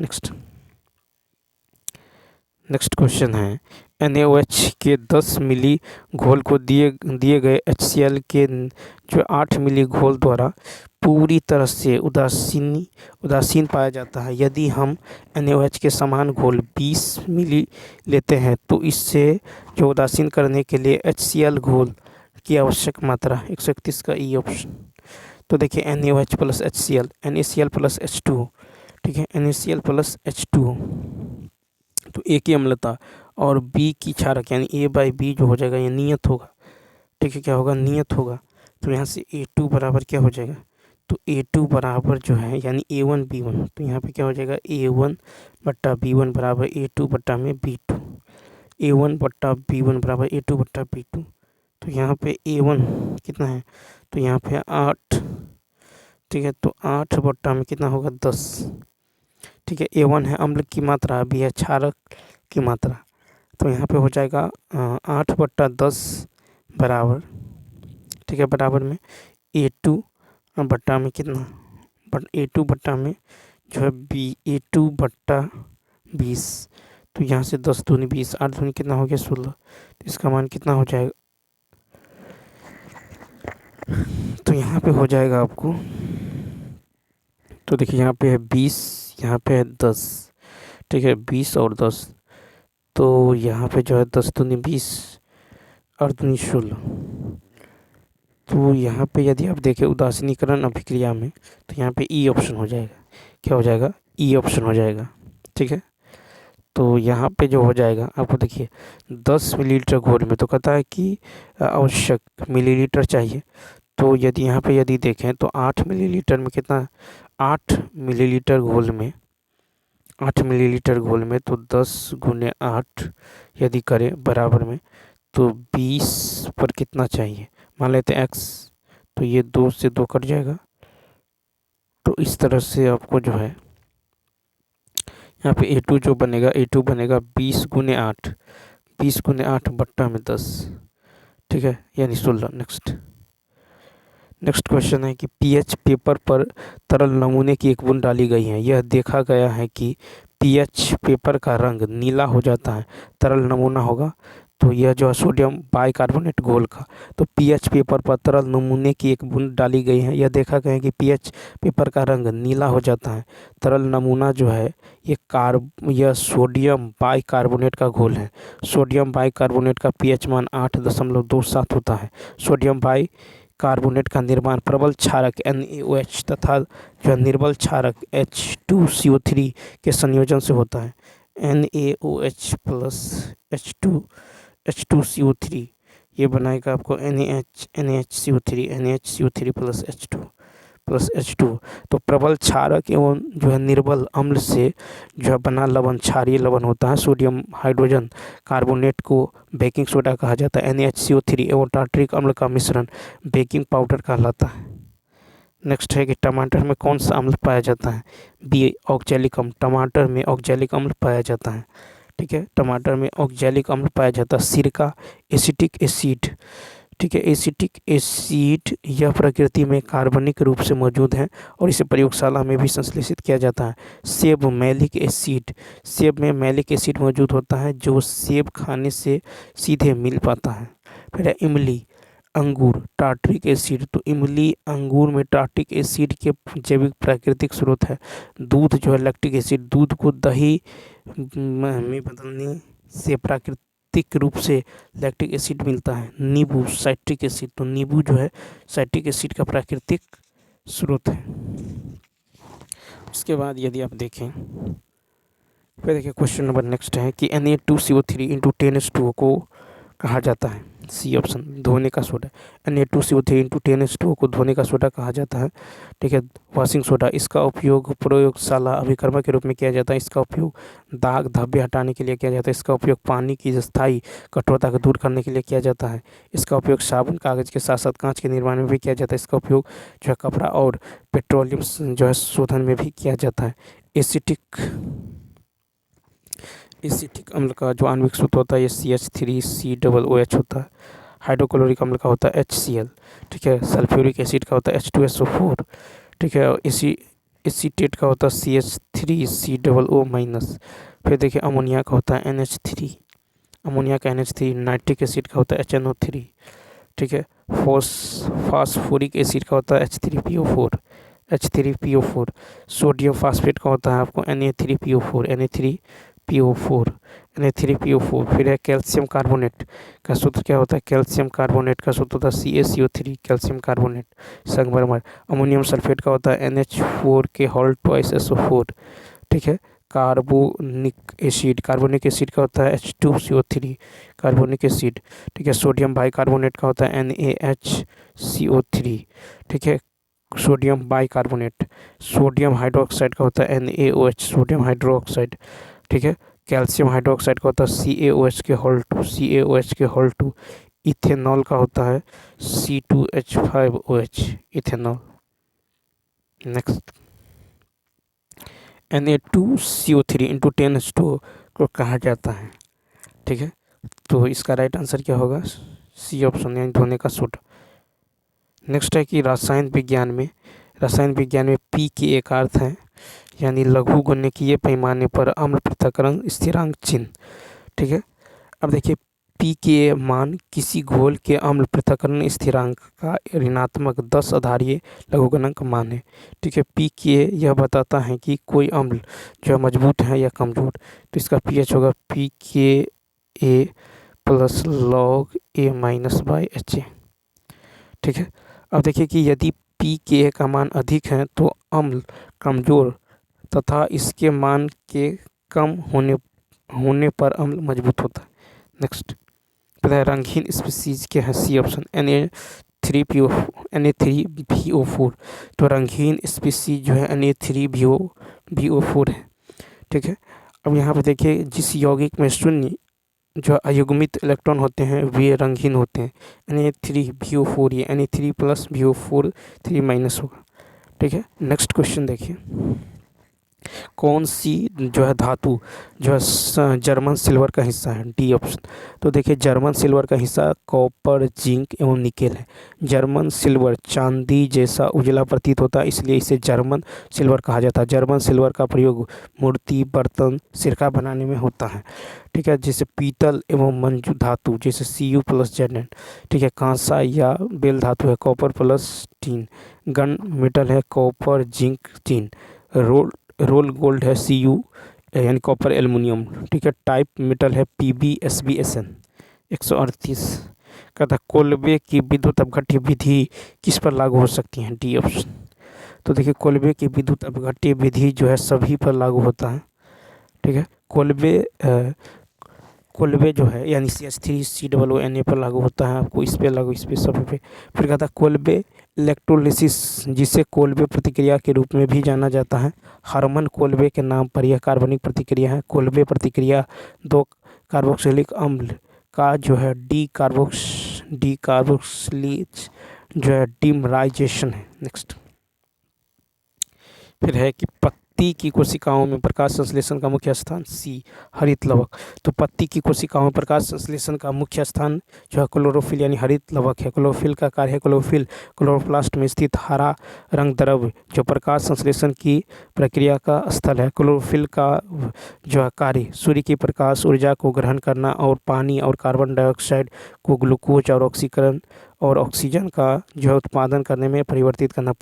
नेक्स्ट क्वेश्चन है NaOH के 10 मिली घोल को दिए गए HCl के जो 8 मिली घोल द्वारा पूरी तरह से उदासीन पाया जाता है। यदि हम NaOH के समान घोल 20 मिली लेते हैं तो इससे जो उदासीन करने के लिए HCl घोल की आवश्यक मात्रा 131 का ई ऑप्शन। तो देखिए NaOH plus HCl, NaCl plus H2O, ठीक है, NaCl प्लस H2O, तो ए की अम्लता और बी की क्षारक यानी A/B जो हो जाएगा ये नियत होगा, ठीक है, क्या होगा? नियत होगा। तो यहाँ से A2 बराबर क्या हो जाएगा? तो A2 बराबर जो है यानी A1B1, तो यहाँ पे क्या हो जाएगा? A1/B1 बराबर A2 बट्टा में B2, A1/B1 बराबर A2 बट्टा B2। तो यहाँ पे A1 कितना है? तो यहाँ पे 8, ठीक है, तो 8 बट्टा में कितना होगा? 10, ठीक है। A1 है अम्ल की मात्रा, B है क्षारक की मात्रा, तो यहाँ पे हो जाएगा 8/10 बराबर, ठीक है, बराबर में A2 बट्टा में कितना? A2 बट्टा में जो है A2 बट्टा 20, तो यहाँ से 10 दूनी 20, 8 दूनी कितना हो गया? 16, तो इसका मान कितना हो जाएगा? तो यहाँ पे हो जाएगा आपको, तो देखिए यहाँ पे है 20, यहाँ पे है 10, ठीक है, 20 और 10, तो यहाँ पे जो है 10 दूनी 20 और दूनी 16, तो यहाँ पे यदि आप देखें उदासीनीकरण अभिक्रिया में तो यहाँ पे ई ऑप्शन हो जाएगा। क्या हो जाएगा? ई ऑप्शन हो जाएगा, ठीक है। तो यहाँ पे जो हो जाएगा आपको देखिए 10 मिलीलीटर घोल में तो कहता है कि आवश्यक मिलीलीटर चाहिए, तो यदि यहाँ पे यदि देखें तो 8 मिलीलीटर में कितना? 8 मिलीलीटर घोल में 8 मिलीलीटर घोल में तो 10 गुने 8 यदि करें बराबर में तो 20 पर कितना चाहिए? मान लेते हैं x, तो ये 2 से 2 कट जाएगा, तो इस तरह से आपको जो है यहाँ पे A2 जो बनेगा, A2 बनेगा 20 गुने 8, 20 गुने 8 बट्टा में 10, ठीक है, यानी 16। नेक्स्ट क्वेश्चन है कि पीएच पेपर पर तरल नमूने की एक बूंद डाली गई है, यह देखा गया है कि पीएच पेपर का रंग नीला हो जाता है, तरल नमूना होगा, तो यह जो है सोडियम बाइकार्बोनेट घोल का, तो पीएच पेपर पर तरल नमूने की एक बूंद डाली गई है, यह देखा गया है कि पीएच पेपर का रंग नीला हो जाता है, तरल नमूना जो है यह सोडियम बाइकार्बोनेट का घोल है, सोडियम बाइकार्बोनेट का पीएच मान 8.27 होता है। सोडियम बाइकार्बोनेट का निर्माण प्रबल क्षारक NaOH तथा जो निर्बल क्षारक H2CO3 के संयोजन से होता है। NaOH प्लस H2CO3 ये बनाएगा आपको NaHCO3 प्लस H2 तो प्रबल क्षारक एवं जो है निर्बल अम्ल से जो है बना लवण क्षारीय लवण होता है। सोडियम हाइड्रोजन कार्बोनेट को बेकिंग सोडा कहा जाता है। NaHCO3 एवं टार्टरिक अम्ल का मिश्रण बेकिंग पाउडर कहलाता है। नेक्स्ट है कि टमाटर में कौन सा अम्ल पाया जाता है? बी ऑक्जेलिक अम्ल, टमाटर में ऑक्जेलिक अम्ल पाया जाता है, ठीक है, टमाटर में ऑक्जेलिक अम्ल पाया जाता है। सिरका एसिटिक एसिड, ठीक है। एसिटिक एसिड यह प्रकृति में कार्बनिक रूप से मौजूद है और इसे प्रयोगशाला में भी संश्लेषित किया जाता है। सेब मैलिक एसिड, सेब में मैलिक एसिड मौजूद होता है जो सेब खाने से सीधे मिल पाता है। फिर है इमली अंगूर टार्ट्रिक एसिड, तो इमली अंगूर में टार्ट्रिक एसिड के जैविक प्राकृतिक स्रोत है। दूध जो है लैक्टिक एसिड, दूध को दही में बदलने से प्राकृतिक रूप से लैक्टिक एसिड मिलता है। नींबू साइट्रिक एसिड, तो नींबू जो है साइट्रिक एसिड का प्राकृतिक स्रोत है। उसके बाद यदि आप देखें, फिर देखिए क्वेश्चन नंबर नेक्स्ट है कि Na2CO3 इंटू 10H2O को कहा जाता है। सी ऑप्शन धोने का सोडा। Na2CO3 इंटू 10H2O को धोने का सोडा कहा जाता है। ठीक है। वॉशिंग सोडा, इसका उपयोग प्रयोगशाला अभिकर्मक के रूप में किया जाता है। इसका उपयोग दाग धब्बे हटाने के लिए किया जाता है। इसका उपयोग पानी की स्थायी कठोरता को दूर करने के लिए किया जाता है। इसका उपयोग साबुन कागज के साथ साथ कांच के निर्माण में भी किया जाता है। इसका उपयोग जो है कपड़ा और पेट्रोलियम जो है शोधन में भी किया जाता है। एसिटिक अम्ल का जो आणविक सूत्र होता है ये CH3COOH होता है। हाइड्रोक्लोरिक अम्ल का होता है HCl। ठीक है। सल्फ्यूरिक एसिड का होता है H2SO4। ठीक है। एसीटेट का होता है CH3COO-। फिर देखिए अमोनिया का होता है NH3, अमोनिया का NH3। नाइट्रिक एसिड का होता है HNO3। ठीक है। फास्फोरिक एसिड का होता है H3PO4। सोडियम फास्फेट का होता है आपको Na3PO4। फिर है कैल्शियम कार्बोनेट का सूत्र क्या होता है, कैल्शियम कार्बोनेट का सूत्र होता है CaCO3 कैल्शियम कार्बोनेट। संगमरमर अमोनियम सल्फेट का होता है NH4 के होल ट्वाइस SO4। ठीक है। कार्बोनिक एसिड का होता है H2CO3 कार्बोनिक एसिड। ठीक है। सोडियम बाइकार्बोनेट का होता है NaHCO3। ठीक है। Sodium bicarbonate. सोडियम हाइड्रोक्साइड का होता है NaOH सोडियम हाइड्रोक्साइड। ठीक है। कैल्शियम हाइड्रोक्साइड का होता है CaOH के होल टू। इथेनॉल का होता है C2H5OH ethanol. Next Na2CO3 into 10H2O को कहा जाता है। ठीक है। तो इसका राइट आंसर क्या होगा, सी ऑप्शन यानी धोने का सोडा। नेक्स्ट है कि रसायन विज्ञान में पी के एक अर्थ है यानी लघु गणितीय पैमाने पर अम्ल पृथक्करण स्थिरांक चिन्ह। ठीक है। अब देखिए पी के मान किसी घोल के अम्ल पृथक्करण स्थिरांक का ऋणात्मक 10 आधारीय लघुगणक मान है। ठीक है। पी के यह बताता है कि कोई अम्ल जो मजबूत है या कमजोर, तो इसका पीएच होगा pKa plus log A minus by HA। ठीक है। अब देखिए कि यदि pKa का मान अधिक है तो अम्ल कमजोर तथा इसके मान के कम होने पर अम्ल मजबूत होता है। नेक्स्ट पता है रंगीन स्पीसीज के हैं, सी ऑप्शन Na3PO4। तो रंगीन स्पीसीज जो है Na3BO4 है। ठीक है। अब यहाँ पे देखिए जिस यौगिक में शून्य जो अयुग्मित इलेक्ट्रॉन होते हैं वे रंगहीन होते हैं। Na3BO4 ये Na3 प्लस BO4 3 माइनस होगा। ठीक है। नेक्स्ट क्वेश्चन देखिए, कौन सी जो है धातु जो है जर्मन सिल्वर का हिस्सा है, डी ऑप्शन। तो देखिए जर्मन सिल्वर का हिस्सा कॉपर जिंक एवं निकेल है। जर्मन सिल्वर चांदी जैसा उजला प्रतीत होता है इसलिए इसे जर्मन सिल्वर कहा जाता है। जर्मन सिल्वर का प्रयोग मूर्ति बर्तन सिरका बनाने में होता है। ठीक है। जैसे पीतल एवं मंजू धातु जैसे Cu प्लस Zn। ठीक है। कांसा या बेल धातु है copper plus tin. Gun metal है copper zinc tin. Roll gold है Cu यानी कॉपर एल्युमिनियम। ठीक है। टाइप मेटल है PbSbSn। 138 कहता कोल्बे की विद्युत अपघट्य विधि किस पर लागू हो सकती है, डी ऑप्शन। तो देखिए कोल्बे की विद्युत अपघट्य विधि जो है सभी पर लागू होता है। ठीक है। कोल्बे जो है यानी CH3COONA पर लागू होता है, आपको इस पे लागू इस पे सभी पे। फिर कहता कोल्बे इलेक्ट्रोलिसिस जिसे कोल्बे प्रतिक्रिया के रूप में भी जाना जाता है, हरमन कोल्बे के नाम पर यह कार्बनिक प्रतिक्रिया है। कोल्बे प्रतिक्रिया 2 कार्बोक्सिलिक अम्ल का जो है डी कार्बोक्सिलेज जो है डिमराइजेशन है। नेक्स्ट फिर है कि पत्ती की कोशिकाओं में प्रकाश संश्लेषण का मुख्य स्थान सी हरित लवक। तो पत्ती की कोशिकाओं में प्रकाश संश्लेषण का मुख्य स्थान जो है क्लोरोफिल यानी हरित लवक है। क्लोरोफिल का कार्य है, क्लोरोफिल क्लोरोप्लास्ट में स्थित हरा रंग द्रव्य जो प्रकाश संश्लेषण की प्रक्रिया का स्थल है। क्लोरोफिल का जो है कार्य सूर्य की प्रकाश ऊर्जा को ग्रहण करना और पानी और कार्बन डाइऑक्साइड को ग्लूकोज और ऑक्सीजन का जो है उत्पादन करने में परिवर्तित करना।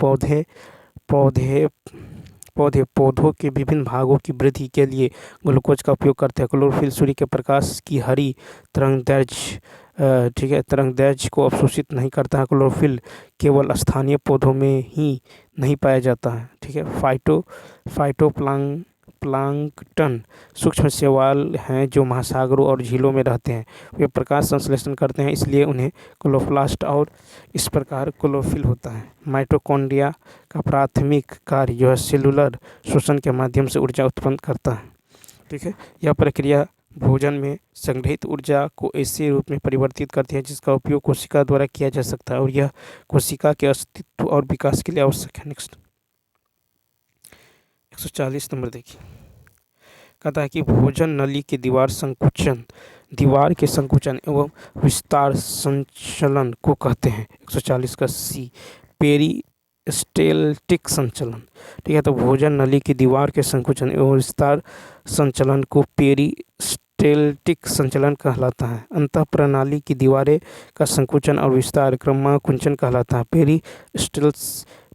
पौधों के विभिन्न भागों की वृद्धि के लिए ग्लूकोज का उपयोग करते हैं। क्लोरोफिल सूर्य के प्रकाश की हरी तरंगदैर्घ्य को अवशोषित नहीं करता है। क्लोरोफिल केवल स्थानीय पौधों में ही नहीं पाया जाता है। ठीक है, फाइटोप्लांक्टन सूक्ष्म शैवाल हैं जो महासागरों और झीलों में रहते हैं। वे प्रकाश संश्लेषण करते हैं, इसलिए उन्हें क्लोरोप्लास्ट और इस प्रकार क्लोरोफिल होता है। माइटोकॉन्ड्रिया का प्राथमिक कार्य जो है सेलुलर शोषण के माध्यम से ऊर्जा उत्पन्न करता है। ठीक है, यह प्रक्रिया भोजन में संग्रहित ऊर्जा को ऐसे रूप में परिवर्तित करती है जिसका उपयोग कोशिका द्वारा किया जा सकता है और यह कोशिका के अस्तित्व और विकास के लिए आवश्यक है। नेक्स्ट 140 नंबर देखिए, कहता है कि भोजन नली की दीवार के संकुचन एवं विस्तार संचलन को कहते हैं। 140 का सी पेरिस्टेल्टिक संचलन। ठीक है, तो भोजन नली की दीवार के संकुचन एवं विस्तार संचलन को पेरिस्टेल्टिक संचलन कहलाता है। अंतः प्रणाली की दीवारें का संकुचन और विस्तार क्रमाकुंचन कहलाता है।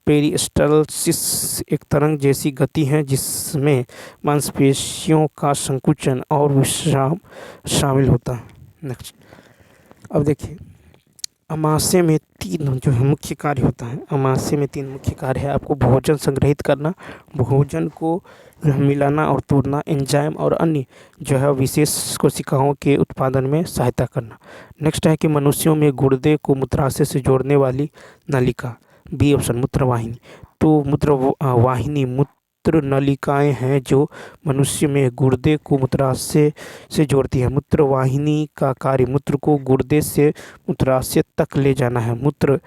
पेरिस्टल्सिस एक तरंग जैसी गति है जिसमें मांसपेशियों का संकुचन और विश्राम शामिल होता है। नेक्स्ट, अब देखिए अमाशय में 3 जो है मुख्य कार्य होता है। अमाशय में 3 मुख्य कार्य है। आपको भोजन संग्रहित करना, भोजन को मिलाना और तोड़ना, एंजाइम और अन्य जो है विशेष कोशिकाओं के उत्पादन में सहायता करना। नेक्स्ट है कि मनुष्यों में गुर्दे को मूत्राशय से जोड़ने वाली नलिका, बी ऑप्शन मूत्रवाहिनी। तो मूत्र नलिकाएं हैं जो मनुष्य में गुर्दे को मूत्राशय से जोड़ती है। मूत्रवाहिनी का कार्य मूत्र को गुर्दे से मूत्राशय तक ले जाना है। मूत्र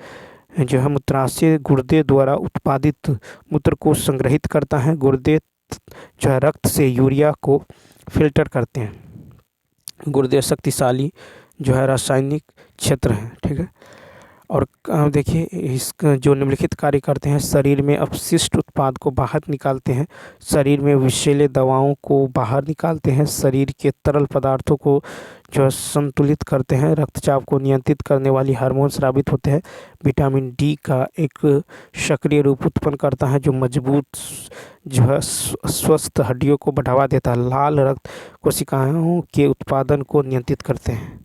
जो है मूत्राशय गुर्दे द्वारा उत्पादित मूत्र को संग्रहित करता है। गुर्दे जो है रक्त से यूरिया को फिल्टर करते हैं। गुर्दे शक्तिशाली जो है रासायनिक क्षेत्र है। ठीक है, और देखिए इसका जो निम्नलिखित कार्य करते हैं, शरीर में अपशिष्ट उत्पाद को बाहर निकालते हैं, शरीर में विषैले दवाओं को बाहर निकालते हैं, शरीर के तरल पदार्थों को जो संतुलित करते हैं, रक्तचाप को नियंत्रित करने वाली हार्मोन स्रावित होते हैं। विटामिन डी का एक सक्रिय रूप उत्पन्न करता है जो मजबूत जो है स्वस्थ हड्डियों को बढ़ावा देता है। लाल रक्त कोशिकाओं के उत्पादन को नियंत्रित करते हैं।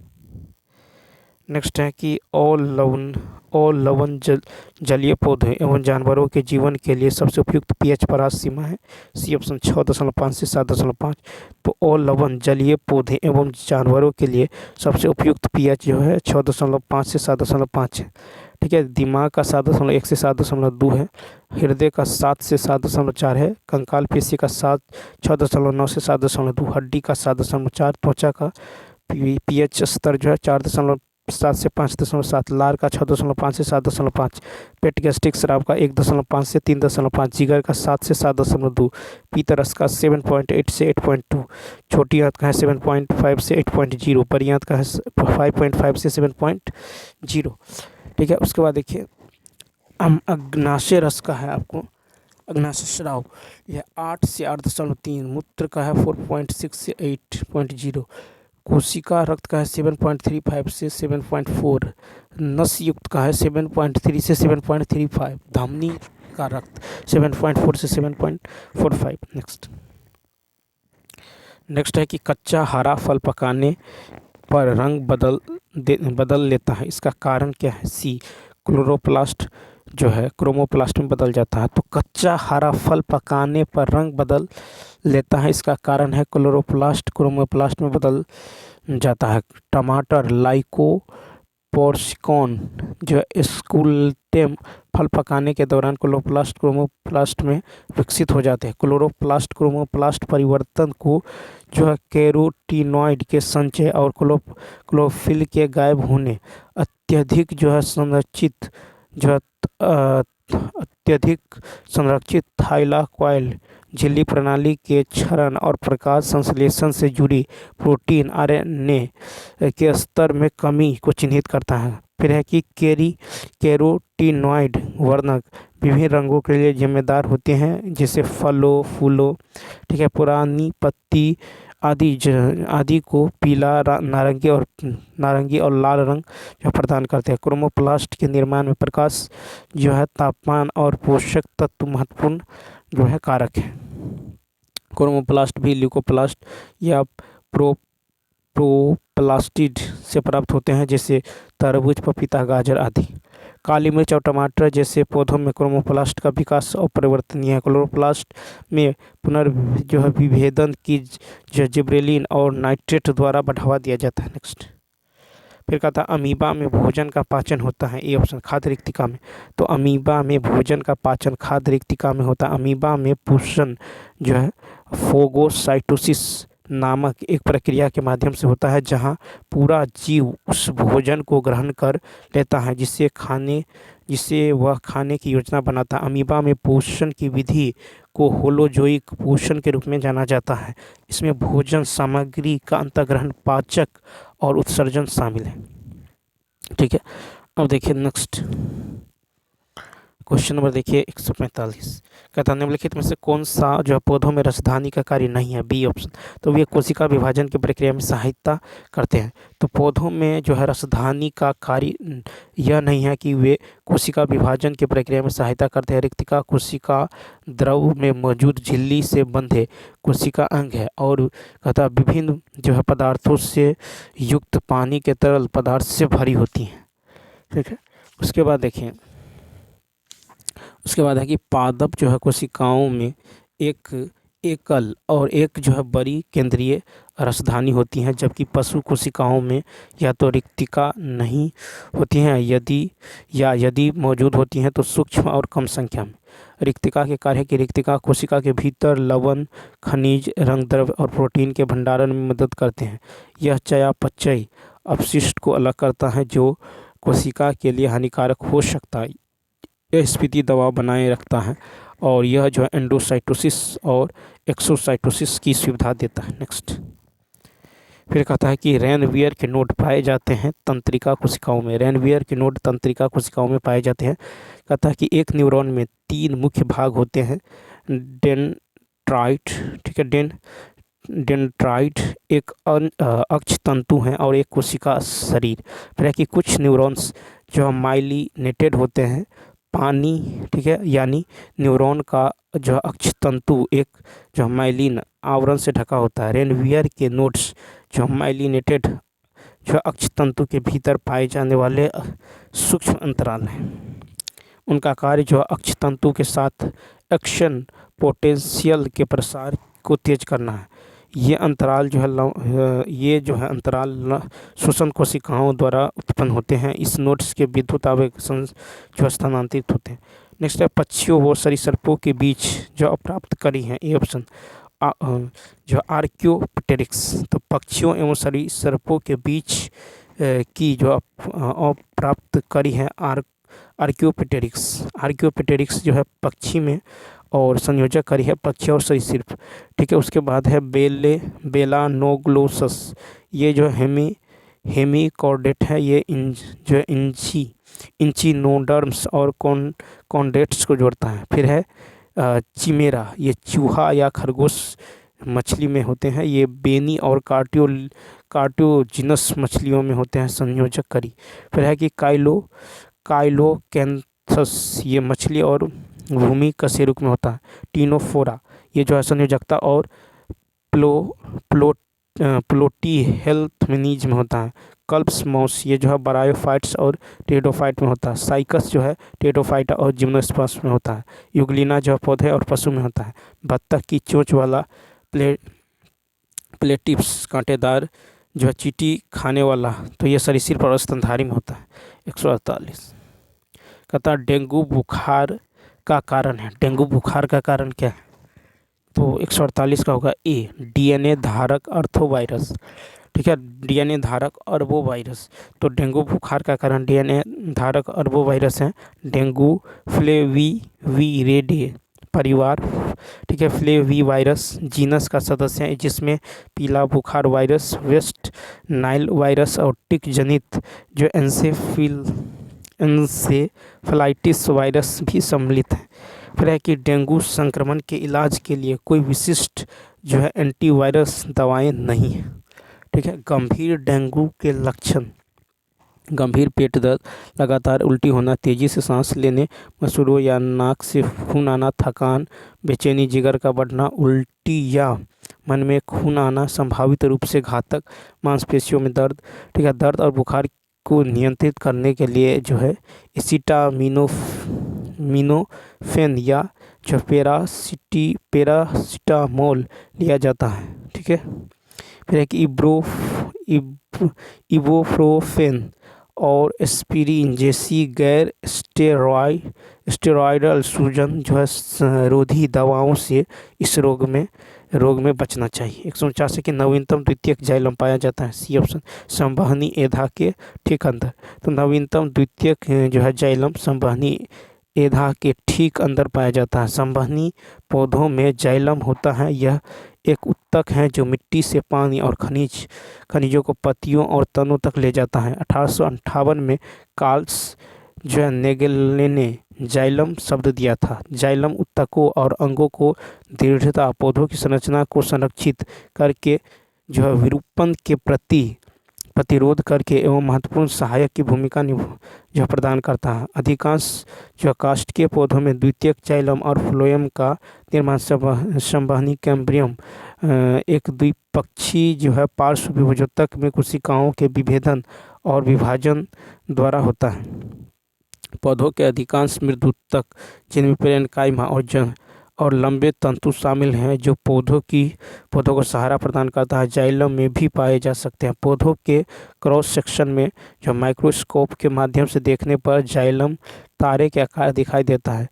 नेक्स्ट है कि लवण जलीय पौधे एवं जानवरों के जीवन के लिए सबसे उपयुक्त पीएच परास सीमा है, सी ऑप्शन 6.5 से 7.5। तो लवण जलीय पौधे एवं जानवरों के लिए सबसे उपयुक्त पीएच जो है 6.5 से 7.5 है। ठीक है, दिमाग का 7.1 से 7.2 है, हृदय का 7 से 7.4 है, कंकाल पेशी का 6.9 से 7.2, हड्डी का 7.4, त्वचा का पीएच स्तर जो है 4.7 से 5.7, लार का 6.5 से 7.5, पेट गैस्ट्रिक स्राव का 1.5 से 3.5, जिगर का 7 से 7.2, पीतरस का 7.8 से 8.2, छोटी आंत का है 7.5 से 8.0, बड़ी आंत का है 5.5 से 7.0। ठीक है, उसके बाद देखिए अग्नाशय रस का है आपको अग्नाशय स्राव, यह 8 से 8.3, मूत्र का है 4.6 से 8.0, कोशिका रक्त का है 7.35 से 7.4, नस युक्त का है 7.3 से 7.35, धमनी का रक्त 7.4 से 7.45। नेक्स्ट है कि कच्चा हरा फल पकाने पर रंग बदल लेता है, इसका कारण क्या है, सी क्लोरोप्लास्ट जो है क्रोमोप्लास्ट में बदल जाता है। तो कच्चा हरा फल पकाने पर रंग बदल लेता है, इसका कारण है क्लोरोप्लास्ट क्रोमोप्लास्ट में बदल जाता है। टमाटर लाइकोपोर्सिकॉन जो है स्कूलटेम फल पकाने के दौरान क्लोरोप्लास्ट क्रोमोप्लास्ट में विकसित हो जाते हैं। क्लोरोप्लास्ट क्रोमोप्लास्ट परिवर्तन को जो है कैरोटीनॉइड के संचय और क्लोरोफिल के गायब होने, अत्यधिक संरक्षित थाइलाकोइड झिल्ली प्रणाली के क्षरण और प्रकाश संश्लेषण से जुड़ी प्रोटीन आरएनए के स्तर में कमी को चिन्हित करता है। फिर है कि कैरोटीनॉइड वर्णक विभिन्न रंगों के लिए जिम्मेदार होते हैं, जैसे फलों, फूलों, ठीक है, पुरानी पत्ती आदि को पीला, नारंगी और लाल रंग जो प्रदान करते हैं। क्रोमोप्लास्ट के निर्माण में प्रकाश जो है, तापमान और पोषक तत्व महत्वपूर्ण जो है कारक है। क्रोमोप्लास्ट भी ल्यूकोप्लास्ट या प्रोप्लास्टिड से प्राप्त होते हैं, जैसे तरबूज, पपीता, गाजर आदि। काली मिर्च और टमाटर जैसे पौधों में क्रोमोप्लास्ट का विकास अपरिवर्तनीय है। क्लोरोप्लास्ट में जो है विभेदन की जिबरेलिन और नाइट्रेट द्वारा बढ़ावा दिया जाता है। नेक्स्ट फिर कहता है अमीबा में भोजन का पाचन होता है। ए ऑप्शन खाद्य रिक्तिका में। तो अमीबा में भोजन का पाचन खाद्य रिक्तिका में होता है। अमीबा में पुष्पन जो है फोगोसाइटोसिस नामक एक प्रक्रिया के माध्यम से होता है, जहां पूरा जीव उस भोजन को ग्रहण कर लेता है जिससे वह खाने की योजना बनाता है। अमीबा में पोषण की विधि को होलोजोइक पोषण के रूप में जाना जाता है। इसमें भोजन सामग्री का अंतर्ग्रहण, पाचक और उत्सर्जन शामिल है। ठीक है, अब देखिए नेक्स्ट क्वेश्चन नंबर देखिए 145। कहता है निम्नलिखित में से कौन सा जो है पौधों में रसधानी का कार्य नहीं है। B option. तो वे कोशिका विभाजन की प्रक्रिया में सहायता करते हैं। तो पौधों में जो है रसधानी का कार्य यह नहीं है कि वे कोशिका विभाजन की प्रक्रिया में सहायता करते हैं। रिक्तिका कोशिका द्रव में मौजूद झिल्ली से बंधे कोशिका अंग है और कहता है विभिन्न जो है पदार्थों से युक्त पानी के तरल पदार्थ से भरी होती हैं। ठीक है, उसके बाद है कि पादप जो है कोशिकाओं में एक एकल और एक जो है बड़ी केंद्रीय रसधानी होती हैं, जबकि पशु कोशिकाओं में या तो रिक्तिका नहीं होती हैं, यदि मौजूद होती हैं तो सूक्ष्म और कम संख्या में। रिक्तिका के कार्य की रिक्तिका कोशिका के भीतर लवण, खनिज, रंगद्रव्य और प्रोटीन के भंडारण में मदद करते हैं। यह चयापचय अपशिष्ट को अलग करता है जो कोशिका के लिए हानिकारक हो सकता है। यह स्फीति दबाव बनाए रखता है और यह जो है एंडोसाइटोसिस और एक्सोसाइटोसिस की सुविधा देता है। नेक्स्ट फिर कहता है कि रेनवियर के नोड पाए जाते हैं तंत्रिका कोशिकाओं में। रेनवियर के नोड तंत्रिका कोशिकाओं में पाए जाते हैं। कहता है कि एक न्यूरॉन में 3 मुख्य भाग होते हैं। डेंड्राइट, ठीक है, डेंड्राइट एक अक्ष तंतु हैं और एक कोशिका शरीर। फिर है कि कुछ न्यूरॉन्स जो माइलिनेटेड होते हैं पानी, ठीक है, यानी न्यूरॉन का जो अक्ष तंतु एक जो माइलिन आवरण से ढका होता है। रेनवियर के नोड्स जो माइलिनेटेड जो अक्ष तंतु के भीतर पाए जाने वाले सूक्ष्म अंतराल हैं। उनका कार्य जो अक्ष तंतु के साथ एक्शन पोटेंशियल के प्रसार को तेज करना है। ये जो है अंतराल श्वसन कोशिकाओं द्वारा उत्पन्न होते हैं। इस नोड्स के विद्युत आवेग जो स्थानांतरित होते हैं। नेक्स्ट है पक्षियों व सरीसृपों के बीच जो अप्राप्त कड़ी हैं। ए ऑप्शन जो आर्कियोप्टेरिक्स। तो पक्षियों एवं सरीसृपों के बीच की जो अप्राप्त कड़ी है आर्कियोप्टेरिक्स। आर्कियोप्टेरिक्स जो है पक्षी में और संयोजक कड़ी है पक्षी और सरीसृप। ठीक है, उसके बाद है बेलानोग्लोसस। ये जो हेमिकॉर्डेट है, ये जो इंचिनोडर्म्स और कॉन्डेट्स को जोड़ता है। फिर है चिमेरा, ये चूहा या खरगोश मछली में होते हैं। ये बेनी और कार्टियोजिनस मछलियों में होते हैं संयोजक कड़ी। फिर है कि काइलोकैंथस, ये मछली और भूमि कशेरुक में होता है। टीनोफोरा, ये जो है संयोजकता और प्लोटी हेल्थमेनीज में होता है। कल्प्स माउस, ये जो है बरायोफाइट्स और टेडोफाइट में होता है। साइकस जो है टेडोफाइटा और जिम्नोस्पर्म्स में होता है। युगलिना जो है पौधे और पशु में होता है। बत्तख की चोंच वाला प्लेटिप्स कांटेदार जो है चींटी खाने वाला, तो ये सरीसृप और स्तनधारी में होता है। 148 कहता है डेंगू बुखार का कारण है। डेंगू बुखार का कारण क्या है? तो 148 का होगा ए, डीएनए धारक अर्थोवायरस। ठीक है, डीएनए धारक अरबोवायरस। तो डेंगू बुखार का कारण डीएनए धारक अरबोवायरस है। डेंगू फ्लेविविरिडे परिवार, ठीक है, फ्लेवीवायरस जीनस का सदस्य है, जिसमें पीला बुखार वायरस, वेस्ट नाइल वायरस और टिक जनित जो एन्सेफलाइटिस वायरस भी सम्मिलित है। फिर है कि डेंगू संक्रमण के इलाज के लिए कोई विशिष्ट जो है एंटीवायरस दवाएं नहीं है, ठीक है। गंभीर डेंगू के लक्षण: गंभीर पेट दर्द, लगातार उल्टी होना, तेज़ी से सांस लेने में शुरू या नाक से खून आना, थकान, बेचैनी, जिगर का बढ़ना, उल्टी या मन में खून आना, संभावित रूप से घातक, मांसपेशियों में दर्द, ठीक है। दर्द और बुखार को नियंत्रित करने के लिए जो है एसिटामिनोफेन या जो पैरासिटामोल लिया जाता है, ठीक है। फिर है कि इबुप्रोफेन और एस्पिरिन जैसी गैर स्टेरॉयडल सूजन जो है रोधी दवाओं से इस रोग में बचना चाहिए। 149 के नवीनतम द्वितीयक जाइलम पाया जाता है, सी ऑप्शन, संवहनी एधा के ठीक अंदर। तो नवीनतम द्वितीयक जो है जाइलम संवहनी एधा के ठीक अंदर पाया जाता है। संवहनी पौधों में जाइलम होता है, यह एक उत्तक है जो मिट्टी से पानी और खनिजों को पत्तियों और तनों तक ले जाता है। 1858 में कार्ल्स जो है नेगेल ने जाइलम शब्द दिया था। जाइलम उत्तकों और अंगों को दृढ़ता, पौधों की संरचना को संरक्षित करके जो है विरूपण के प्रतिरोध करके एवं महत्वपूर्ण सहायक की भूमिका जो प्रदान करता है। अधिकांश जो काष्ठकीय पौधों में द्वितीयक जाइलम और फ्लोएम का निर्माण संवहनी कैम्ब्रियम एक द्विपक्षीय जो है पार्श्व विभजोतक में कोशिकाओं के विभेदन और विभाजन द्वारा होता है। पौधों के अधिकांश मृदुतक, जिनमें पेरेन्काइमा और लंबे तंतु शामिल हैं, जो पौधों को सहारा प्रदान करता है, जाइलम में भी पाए जा सकते हैं। पौधों के क्रॉस सेक्शन में जो माइक्रोस्कोप के माध्यम से देखने पर जाइलम तारे के आकार दिखाई देता है।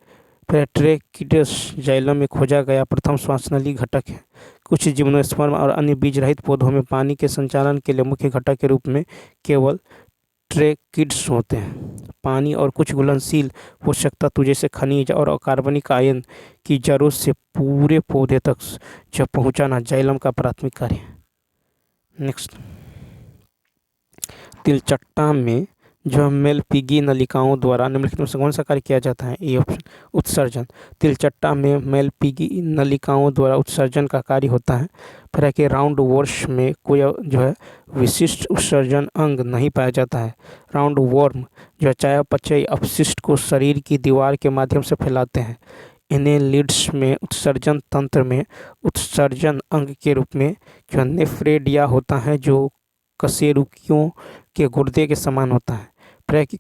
फिर ट्रेकिडस जाइलम में खोजा गया प्रथम श्वासनली घटक है। कुछ जिम्नोस्पर्म और अन्य बीज रहित पौधों में पानी के संचालन के लिए मुख्य घटक के रूप में केवल ट्रेकिड्स होते हैं। पानी और कुछ घुलनशील पोषक तत्व जैसे खनिज और अकार्बनिक आयन की जरूरत से पूरे पौधे तक जब पहुंचाना जाइलम का प्राथमिक कार्य है। नेक्स्ट, तिलचट्टा में जो मेलपिगी नलिकाओं द्वारा निम्नलिखित में से कौन सा कार्य किया जाता है? ए ऑप्शन, उत्सर्जन। तिलचट्टा में मेलपिगी नलिकाओं द्वारा उत्सर्जन का कार्य होता है। फिर है कि राउंड वॉर्म में कोई जो है विशिष्ट उत्सर्जन अंग नहीं पाया जाता है। राउंड वॉर्म जो है चयापचयी अपशिष्ट को शरीर की दीवार के माध्यम से फैलाते हैं। एनेलिड्स में उत्सर्जन तंत्र में उत्सर्जन अंग के रूप में जो नेफ्रेडिया होता है, जो कशेरुकियों के गुर्दे के समान होता है। फिर कि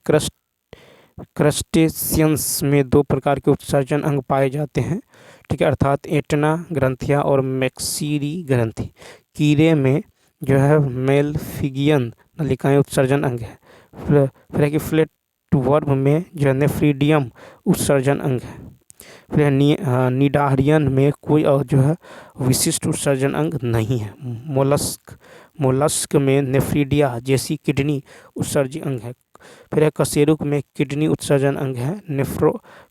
क्रस्टेशियंस में दो प्रकार के उत्सर्जन अंग पाए जाते हैं, ठीक है, अर्थात एटना ग्रंथियाँ और मैक्सिरी ग्रंथि। कीड़े में जो है मेलफिगियन नलिकाएं उत्सर्जन अंग है। फिर कि फ्लैट वर्म में जो है नेफ्रीडियम उत्सर्जन अंग है। फिर निडारियन में कोई और जो है विशिष्ट उत्सर्जन अंग नहीं है। मोलस्क में नेफ्रीडिया जैसी किडनी उत्सर्जी अंग है। फिर कशेरुक में किडनी उत्सर्जन अंग है।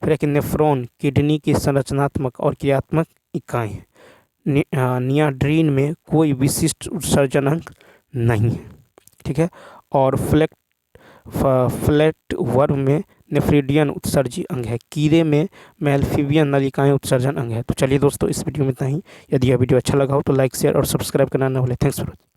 फिर नेफ्रॉन किडनी की संरचनात्मक और क्रियात्मक इकाई है। नियाड्रीन में कोई विशिष्ट उत्सर्जन अंग नहीं है, ठीक है। और फ्लैट वर्म में नेफ्रीडियन उत्सर्जी अंग है। कीड़े में मेलफिबियन नलिकाएं उत्सर्जन अंग है। तो चलिए दोस्तों, इस वीडियो में इतना ही। यदि यह वीडियो अच्छा लगा हो तो लाइक, शेयर और सब्सक्राइब करना न भूलें। Thanks for watching.